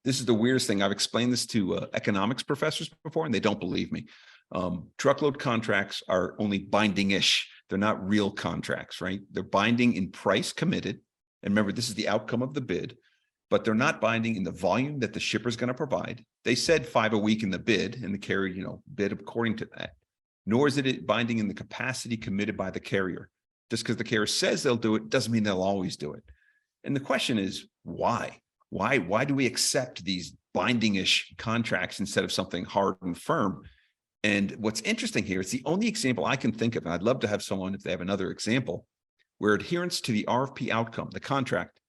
This is the weirdest thing. I've explained this to economics professors before, and they don't believe me. Truckload contracts are only binding-ish. They're not real contracts, right? They're binding in price committed. And remember, this is the outcome of the bid, but they're not binding in the volume that the shipper is going to provide. They said 5 a week in the bid, and the carrier, bid according to that. Nor is it binding in the capacity committed by the carrier. Just because the carrier says they'll do it doesn't mean they'll always do it. And the question is, why? Why do we accept these binding-ish contracts instead of something hard and firm? And what's interesting here, it's the only example I can think of, and I'd love to have someone, if they have another example, where adherence to the RFP outcome, the contract,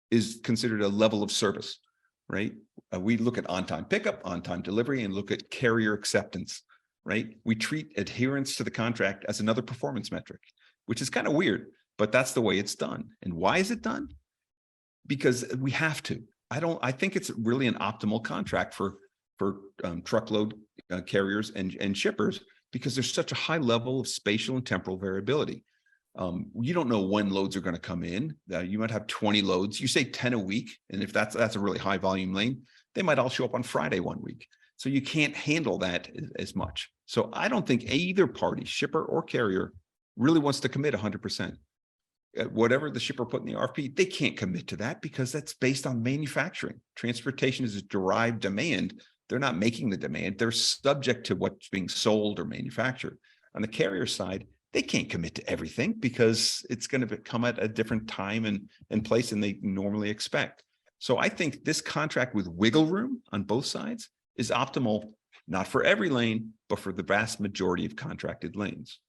is considered a level of service, right? We look at on-time pickup, on-time delivery, and look at carrier acceptance, right? We treat adherence to the contract as another performance metric, which is kind of weird, but that's the way it's done. And why is it done? Because we have to. I think it's really an optimal contract for truckload carriers and shippers, because there's such a high level of spatial and temporal variability. You don't know when loads are going to come in. You might have 20 loads. You say 10 a week, and if that's a really high volume lane, they might all show up on Friday one week. So you can't handle that as much. So I don't think either party, shipper or carrier, really wants to commit 100%. Whatever the shipper put in the RFP, they can't commit to that because that's based on manufacturing. Transportation is a derived demand. They're not making the demand. They're subject to what's being sold or manufactured. On the carrier side, they can't commit to everything because it's going to come at a different time and place than they normally expect. So I think this contract with wiggle room on both sides is optimal, not for every lane, but for the vast majority of contracted lanes.